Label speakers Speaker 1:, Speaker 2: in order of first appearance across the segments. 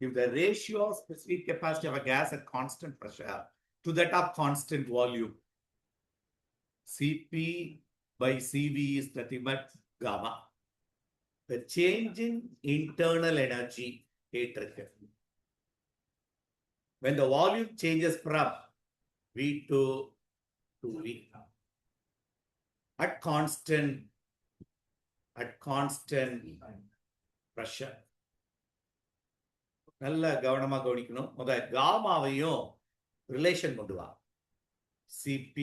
Speaker 1: if the ratio of specific capacity of a gas at constant pressure to that of constant volume, Cp by Cv is nothing but gamma. The change in internal energy, when the volume changes from V to V at constant pressure. நல்ல கவனமா கவனிக்கணும். முதல் காமாவையும் relation கொண்டு வா. Cp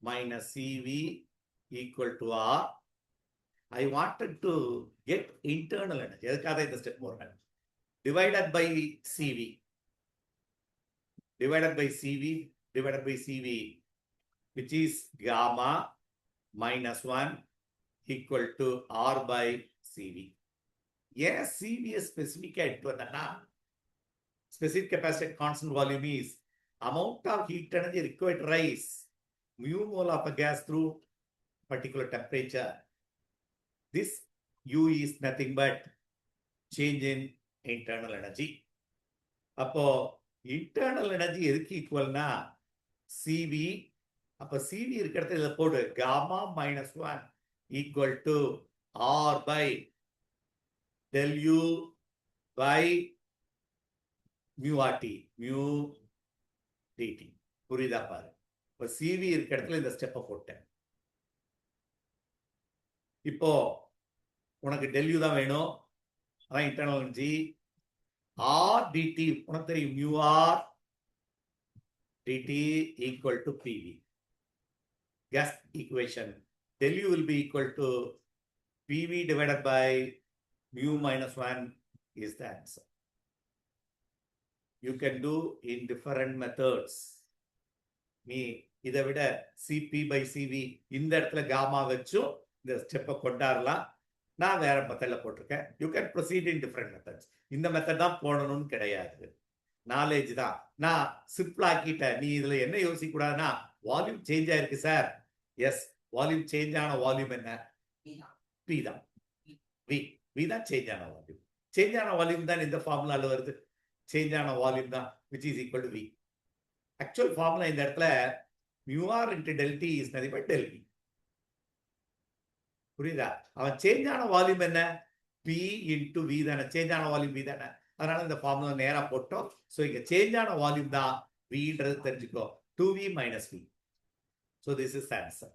Speaker 1: minus Cv equal to R. I wanted to get internal energy. எதுக்காக இந்த step போறேன்? Divided by Cv. Divided by Cv, which is gamma minus 1 equal to R by Cv. Yes, Cv is specific at specific capacity at constant volume is amount of heat energy required to rise mu mole of a gas through particular temperature. This U is nothing but change in internal energy. அப்போ internal energy எதுக்கு ஈக்குவல்னா Cv. அப்போ Cv இருக்கிறது இதில் போடு gamma minus 1 equal to R by del U by mu RT, mu dt. புரியுதா பாரு. இப்போ Cv இருக்கிற இடத்துல இந்த ஸ்டெப்பை போட்டேன். இப்போ உனக்கு del U தான் வேணும். அதான் இன்டர்னல் எனர்ஜி. R dt உனக்கு தெரியும் mu R dt equal to PV. Gas equation. Del U will be equal to PV divided by mu minus 1 is the answer. You can do in different methods. நீ இதை விட Cp by Cv இந்த இடத்துல gamma வச்சும் இந்த ஸ்டெப்பை கொண்டாடலாம். நான் வேற மெத்தட்ல போட்டிருக்கேன். You can proceed in different methods. இந்த மெத்தட் தான் போடணும்னு கிடையாது. நாலேஜ் தான். நான் சிம்பிள் ஆக்கிட்டேன். நீ இதுல என்ன யோசிக்க கூடாதுன்னா வால்யூம் சேஞ்ச் ஆயிருக்கு சார். எஸ், வால்யூம் சேஞ்ச் ஆன வால்யூம் என்ன? பி தான். வி தான் சேஞ்ச் ஆன வால்யூம். சேஞ்ச் ஆன வால்யூம் தான் இந்த ஃபார்முலால வருது. சேஞ்ச் ஆன வால்யூம் தான் which is equal to V. Actual formula இந்த இடத்துல μr into del T is nothing but del V. புரியுதா? அவன் சேஞ்ச் ஆன வால்யூம் என்ன? P into V தானே. சேஞ்ச் ஆன வால்யூம் V தானே. அதனால இந்த ஃபார்முலா நேரா போட்டோம். ஸோ இங்க சேஞ்ச் ஆன வால்யூம் தான் Vன்றது தெரிஞ்சுக்கோ. 2V minus V. So this is the answer.